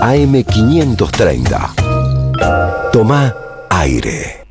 AM530. Tomá aire.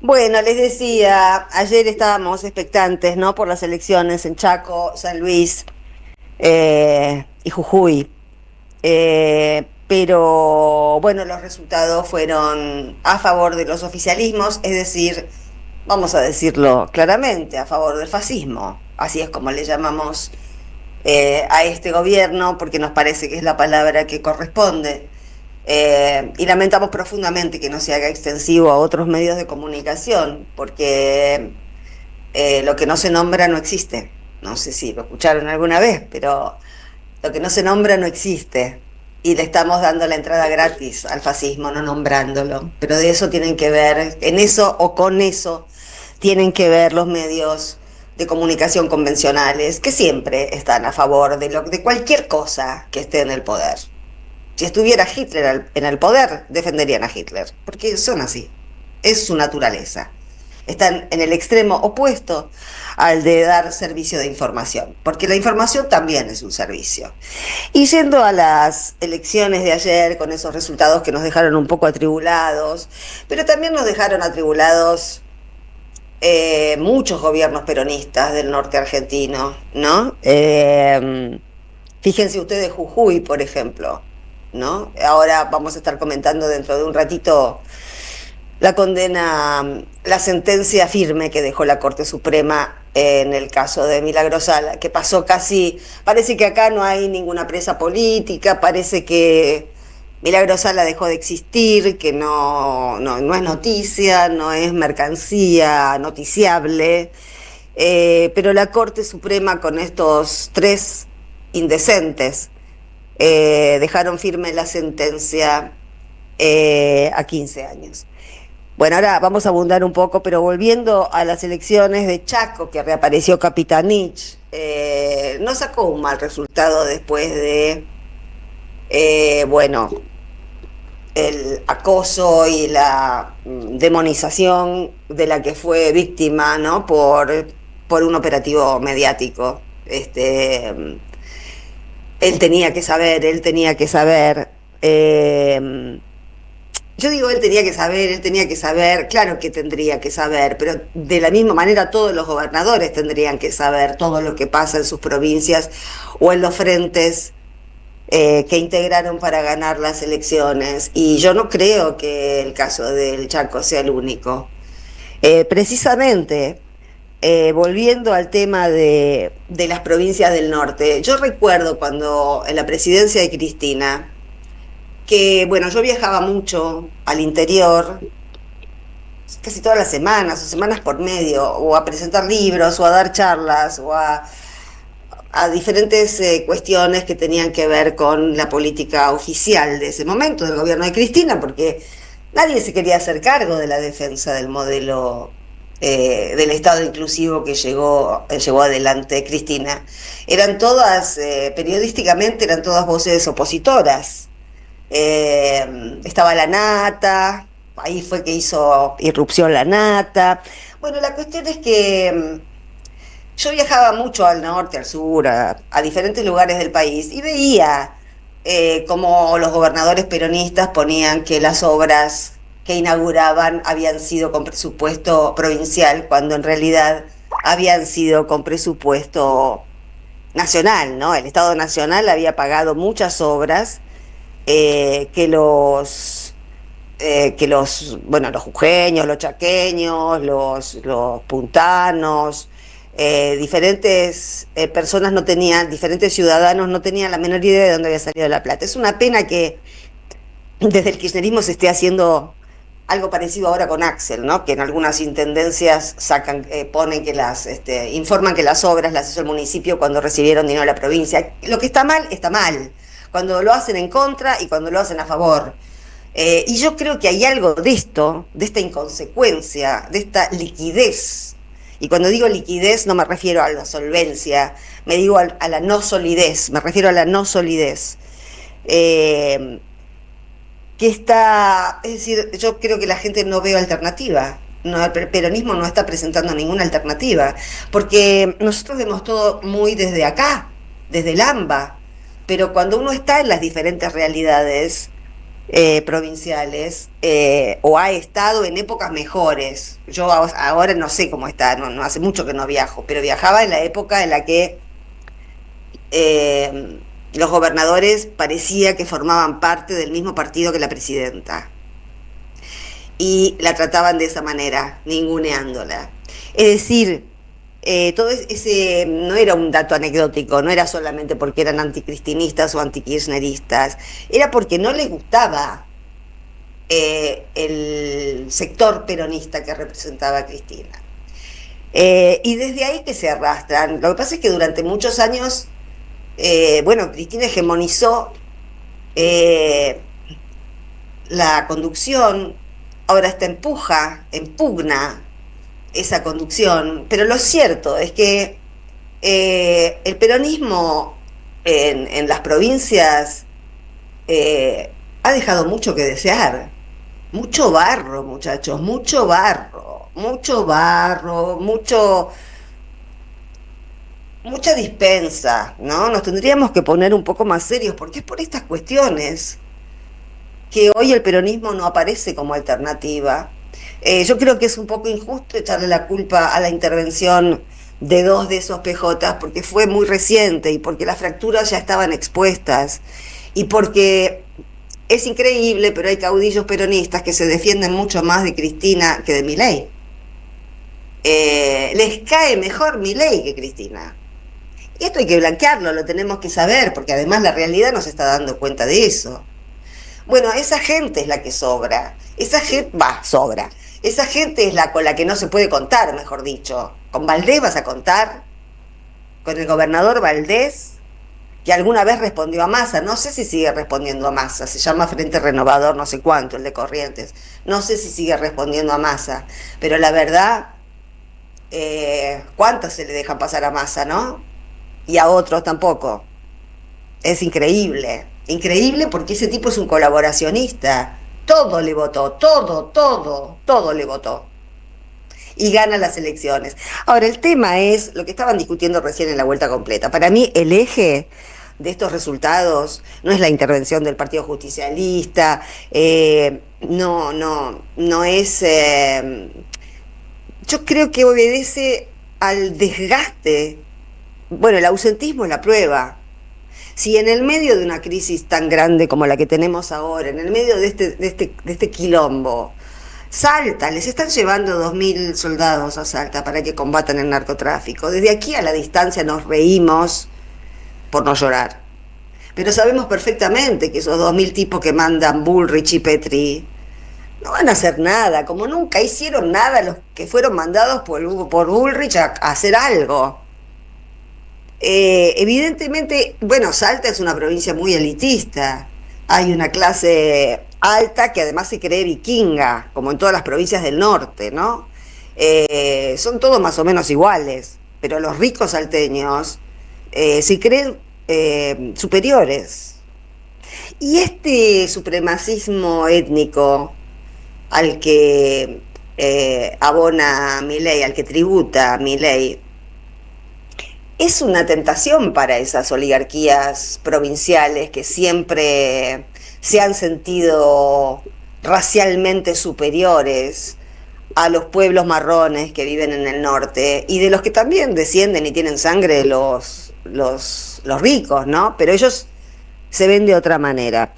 Bueno, les decía, ayer estábamos expectantes, ¿no?, por las elecciones en Chaco, San Luis y Jujuy. Pero bueno, los resultados fueron a favor de los oficialismos, es decir, vamos a decirlo claramente, a favor del fascismo. Así es como le llamamos a este gobierno, porque nos parece que es la palabra que corresponde. Y lamentamos profundamente que no se haga extensivo a otros medios de comunicación, porque lo que no se nombra no existe. No sé si lo escucharon alguna vez, pero lo que no se nombra no existe. Y le estamos dando la entrada gratis al fascismo, no nombrándolo. Pero de eso tienen que ver, en eso o con eso, tienen que ver los medios de comunicación convencionales, que siempre están a favor de cualquier cosa que esté en el poder. Si estuviera Hitler en el poder, defenderían a Hitler, porque son así, es su naturaleza. Están en el extremo opuesto al de dar servicio de información, porque la información también es un servicio. Y yendo a las elecciones de ayer, con esos resultados que nos dejaron un poco atribulados, pero también nos dejaron atribulados muchos gobiernos peronistas del norte argentino, ¿no? Fíjense ustedes Jujuy, por ejemplo, ¿no? Ahora vamos a estar comentando dentro de un ratito la condena, la sentencia firme que dejó la Corte Suprema en el caso de Milagro Sala, que pasó casi, parece que acá no hay ninguna presa política, parece que Milagro Sala dejó de existir, que no es noticia, no es mercancía noticiable, pero la Corte Suprema con estos tres indecentes dejaron firme la sentencia a 15 años. Bueno, ahora vamos a abundar un poco, pero volviendo a las elecciones de Chaco, que reapareció Capitanich, no sacó un mal resultado después de, bueno, el acoso y la demonización de la que fue víctima, ¿no?, por un operativo mediático. Él tenía que saber. Yo digo, él tenía que saber, claro que tendría que saber, pero de la misma manera todos los gobernadores tendrían que saber todo lo que pasa en sus provincias o en los frentes que integraron para ganar las elecciones. Y yo no creo que el caso del Chaco sea el único. Precisamente, volviendo al tema de las provincias del norte, yo recuerdo cuando en la presidencia de Cristina, que bueno, yo viajaba mucho al interior, casi todas las semanas, o semanas por medio, o a presentar libros, o a dar charlas, o a diferentes cuestiones que tenían que ver con la política oficial de ese momento, del gobierno de Cristina, porque nadie se quería hacer cargo de la defensa del modelo del Estado inclusivo que llevó adelante Cristina. Eran todas, periodísticamente, eran todas voces opositoras. Estaba la Nata, ahí fue que hizo irrupción la Nata. Bueno, la cuestión es que yo viajaba mucho al norte, al sur, a diferentes lugares del país y veía cómo los gobernadores peronistas ponían que las obras que inauguraban habían sido con presupuesto provincial, cuando en realidad habían sido con presupuesto nacional, ¿no? El Estado Nacional había pagado muchas obras bueno, los jujeños, los chaqueños, los puntanos, diferentes personas no tenían, diferentes ciudadanos no tenían la menor idea de dónde había salido la plata. Es una pena que desde el kirchnerismo se esté haciendo algo parecido ahora con Axel, ¿no?, que en algunas intendencias ponen que informan que las obras las hizo el municipio cuando recibieron dinero de la provincia. Lo que está mal, está mal, cuando lo hacen en contra y cuando lo hacen a favor. Y yo creo que hay algo de esto, de esta inconsecuencia, de esta liquidez. Y cuando digo liquidez no me refiero a la solvencia, me digo a la no solidez, me refiero a la no solidez. Que está, es decir, yo creo que la gente no ve alternativa. No, el peronismo no está presentando ninguna alternativa, porque nosotros vemos todo muy desde acá, desde el AMBA. pero cuando uno está en las diferentes realidades provinciales, o ha estado en épocas mejores, yo ahora no sé cómo está, no hace mucho que no viajo, pero viajaba en la época en la que los gobernadores parecía que formaban parte del mismo partido que la presidenta y la trataban de esa manera, ninguneándola. Es decir, todo ese no era un dato anecdótico, no era solamente porque eran anticristinistas o antikirchneristas, era porque no les gustaba el sector peronista que representaba a Cristina. Y desde ahí que se arrastran. Lo que pasa es que durante muchos años, bueno, Cristina hegemonizó eh, la conducción, ahora está empugna esa conducción, pero lo cierto es que el peronismo en las provincias ha dejado mucho que desear. Mucho barro, muchachos, mucho barro, mucha dispensa, ¿no? Nos tendríamos que poner un poco más serios, porque es por estas cuestiones que hoy el peronismo no aparece como alternativa. Yo creo que es un poco injusto echarle la culpa a la intervención de dos de esos PJs, porque fue muy reciente y porque las fracturas ya estaban expuestas y porque es increíble, pero hay caudillos peronistas que se defienden mucho más de Cristina que de Milei. Les cae mejor Milei que Cristina. Y esto hay que blanquearlo, lo tenemos que saber, porque además la realidad nos está dando cuenta de eso. Bueno, esa gente es la que sobra. Esa gente, sobra. Esa gente es la con la que no se puede contar, mejor dicho. ¿Con Valdés vas a contar? ¿Con el gobernador Valdés? Que alguna vez respondió a Massa, no sé si sigue respondiendo a Massa, se llama Frente Renovador, no sé cuánto, el de Corrientes, no sé si sigue respondiendo a Massa, pero la verdad, ¿cuántos se le dejan pasar a Massa, no? Y a otros tampoco. Es increíble, increíble porque ese tipo es un colaboracionista, todo le votó, todo le votó. Y gana las elecciones. Ahora, el tema es lo que estaban discutiendo recién en la vuelta completa. Para mí, el eje de estos resultados no es la intervención del Partido Justicialista, no es... yo creo que obedece al desgaste. Bueno, el ausentismo es la prueba. Si en el medio de una crisis tan grande como la que tenemos ahora, en el medio de este quilombo, Salta, les están llevando 2.000 soldados a Salta para que combatan el narcotráfico. Desde aquí a la distancia nos reímos por no llorar. Pero sabemos perfectamente que esos 2.000 tipos que mandan Bullrich y Petri no van a hacer nada, como nunca hicieron nada los que fueron mandados por Bullrich a hacer algo. Evidentemente, bueno, Salta es una provincia muy elitista. Hay una clase alta que además se cree vikinga, como en todas las provincias del norte, ¿no? Son todos más o menos iguales, pero los ricos salteños se creen superiores. Y este supremacismo étnico al que abona Milei, al que tributa Milei, es una tentación para esas oligarquías provinciales que siempre se han sentido racialmente superiores a los pueblos marrones que viven en el norte y de los que también descienden y tienen sangre los ricos, ¿no? Pero ellos se ven de otra manera.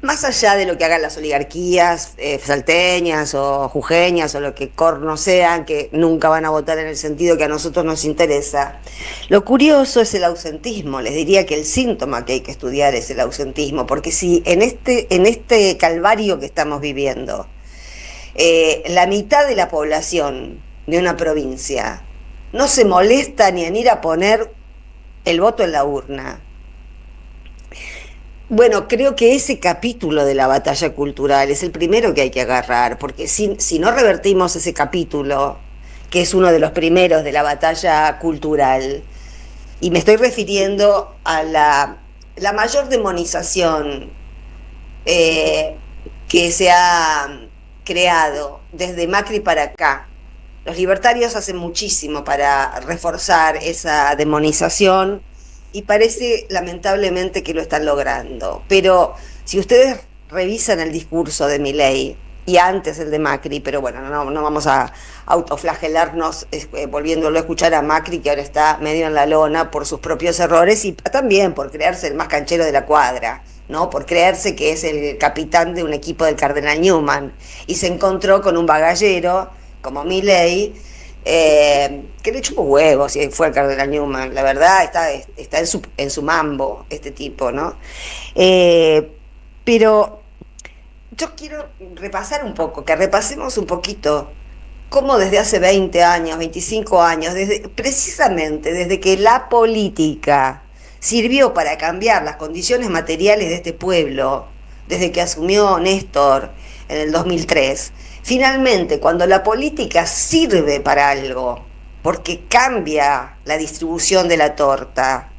Más allá de lo que hagan las oligarquías salteñas o jujeñas o lo que corno sean, que nunca van a votar en el sentido que a nosotros nos interesa, lo curioso es el ausentismo. Les diría que el síntoma que hay que estudiar es el ausentismo, porque si en este calvario que estamos viviendo, la mitad de la población de una provincia no se molesta ni en ir a poner el voto en la urna. Bueno, creo que ese capítulo de la batalla cultural es el primero que hay que agarrar, porque si no revertimos ese capítulo, que es uno de los primeros de la batalla cultural, y me estoy refiriendo a la mayor demonización que se ha creado desde Macri para acá. Los libertarios hacen muchísimo para reforzar esa demonización y parece lamentablemente que lo están logrando. Pero si ustedes revisan el discurso de Milei y antes el de Macri, pero bueno, no vamos a autoflagelarnos volviéndolo a escuchar a Macri, que ahora está medio en la lona por sus propios errores y también por creerse el más canchero de la cuadra, ¿no? Por creerse que es el capitán de un equipo del Cardenal Newman y se encontró con un bagallero como Milei, que le chupó huevos si fue el Cardenal Newman. La verdad está en su mambo este tipo, ¿no? Pero yo quiero repasar un poco, que repasemos un poquito cómo desde hace 20 años, 25 años, precisamente desde que la política sirvió para cambiar las condiciones materiales de este pueblo, desde que asumió Néstor en el 2003, finalmente cuando la política sirve para algo, porque cambia la distribución de la torta,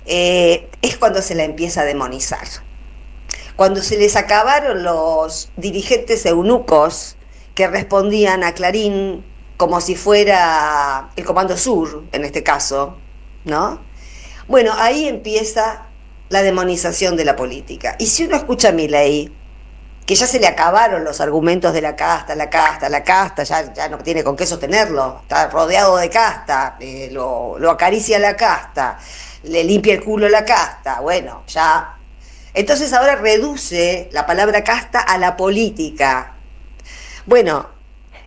es cuando se la empieza a demonizar. Cuando se les acabaron los dirigentes eunucos que respondían a Clarín como si fuera el Comando Sur, en este caso, ¿no? Bueno, ahí empieza la demonización de la política. Y si uno escucha a Milei, que ya se le acabaron los argumentos de la casta, ya no tiene con qué sostenerlo, está rodeado de casta, lo acaricia la casta, le limpia el culo la casta, bueno, ya. Entonces ahora reduce la palabra casta a la política. Bueno,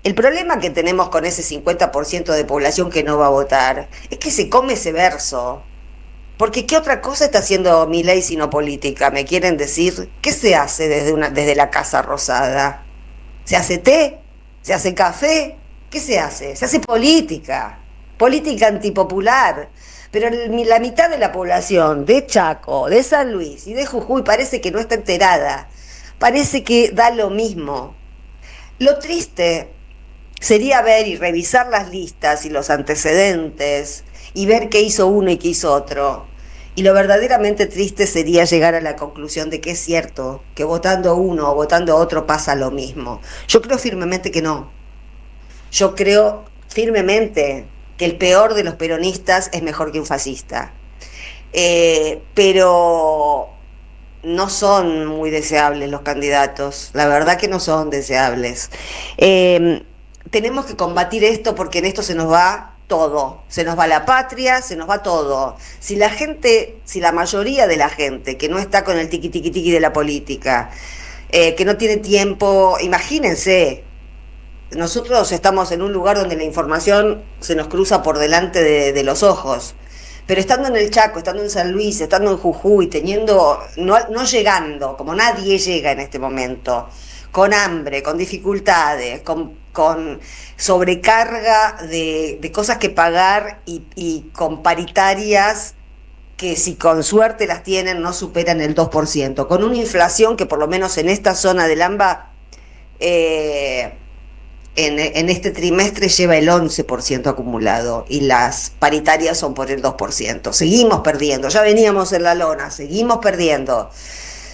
el problema que tenemos con ese 50% de población que no va a votar es que se come ese verso. Porque ¿qué otra cosa está haciendo Milei sino política? ¿Me quieren decir? ¿Qué se hace desde la Casa Rosada? ¿Se hace té? ¿Se hace café? ¿Qué se hace? Se hace política. Política antipopular. Pero la mitad de la población de Chaco, de San Luis y de Jujuy parece que no está enterada. Parece que da lo mismo. Lo triste sería ver y revisar las listas y los antecedentes y ver qué hizo uno y qué hizo otro. Y lo verdaderamente triste sería llegar a la conclusión de que es cierto, que votando uno o votando otro pasa lo mismo. Yo creo firmemente que no. Yo creo firmemente que el peor de los peronistas es mejor que un fascista. Pero no son muy deseables los candidatos, la verdad que no son deseables. Tenemos que combatir esto porque en esto se nos va todo, se nos va la patria, se nos va todo. Si la mayoría de la gente que no está con el tiqui tiqui tiqui de la política, que no tiene tiempo, imagínense, nosotros estamos en un lugar donde la información se nos cruza por delante de los ojos. Pero estando en el Chaco, estando en San Luis, estando en Jujuy, no llegando, como nadie llega en este momento, con hambre, con dificultades, con sobrecarga de cosas que pagar y con paritarias que si con suerte las tienen no superan el 2%, con una inflación que por lo menos en esta zona del AMBA en este trimestre lleva el 11% acumulado y las paritarias son por el 2%. Seguimos perdiendo, ya veníamos en la lona, seguimos perdiendo.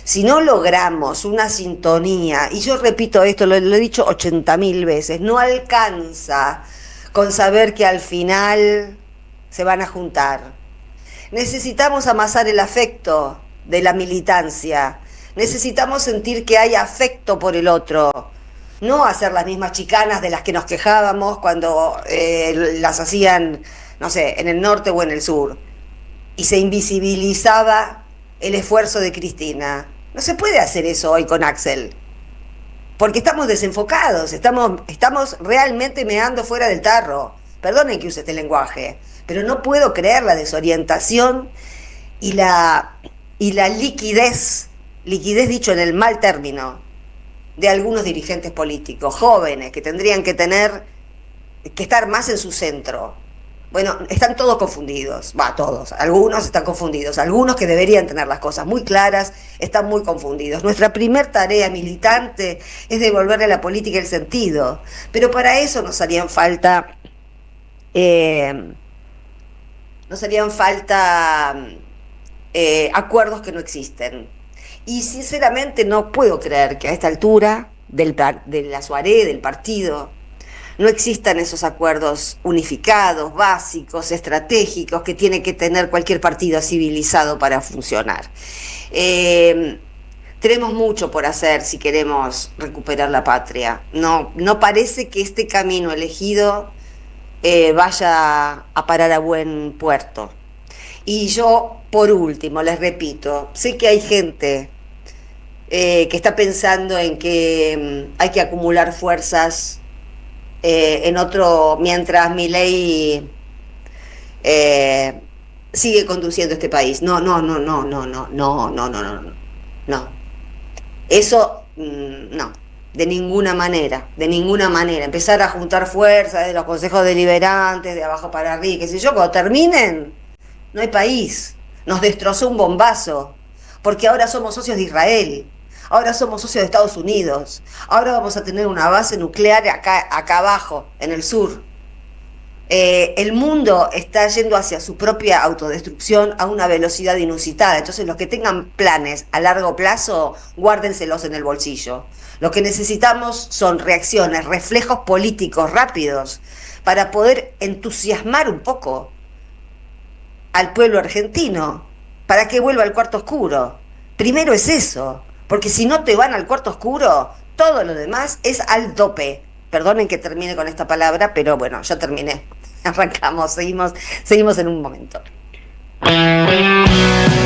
Si no logramos una sintonía, y yo repito esto, lo he dicho 80.000 veces, no alcanza con saber que al final se van a juntar. Necesitamos amasar el afecto de la militancia, necesitamos sentir que hay afecto por el otro. No hacer las mismas chicanas de las que nos quejábamos cuando las hacían, no sé, en el norte o en el sur. Y se invisibilizaba el esfuerzo de Cristina. No se puede hacer eso hoy con Axel. Porque estamos desenfocados, estamos realmente meando fuera del tarro. Perdonen que use este lenguaje, pero no puedo creer la desorientación y la liquidez dicho en el mal término, de algunos dirigentes políticos, jóvenes, que tendrían que estar más en su centro. Bueno, están todos confundidos, todos, algunos están confundidos, algunos que deberían tener las cosas muy claras, están muy confundidos. Nuestra primer tarea militante es devolverle a la política el sentido, pero para eso nos harían falta acuerdos que no existen. Y sinceramente no puedo creer que a esta altura de la soirée del partido no existan esos acuerdos unificados, básicos, estratégicos que tiene que tener cualquier partido civilizado para funcionar. Tenemos mucho por hacer si queremos recuperar la patria. No parece que este camino elegido vaya a parar a buen puerto. Y yo, por último, les repito, sé que hay gente que está pensando en que hay que acumular fuerzas en otro, mientras Milei sigue conduciendo este país. No. Eso, no, de ninguna manera. Empezar a juntar fuerzas de los consejos deliberantes, de abajo para arriba, qué sé yo, cuando terminen, no hay país. Nos destrozó un bombazo, porque ahora somos socios de Israel, ahora somos socios de Estados Unidos, ahora vamos a tener una base nuclear acá abajo, en el sur. El mundo está yendo hacia su propia autodestrucción a una velocidad inusitada. Entonces, los que tengan planes a largo plazo, guárdenselos en el bolsillo. Lo que necesitamos son reacciones, reflejos políticos rápidos para poder entusiasmar un poco al pueblo argentino, para que vuelva al cuarto oscuro. Primero es eso, porque si no te van al cuarto oscuro, todo lo demás es al dope. Perdonen que termine con esta palabra, pero bueno, ya terminé. Arrancamos, seguimos en un momento.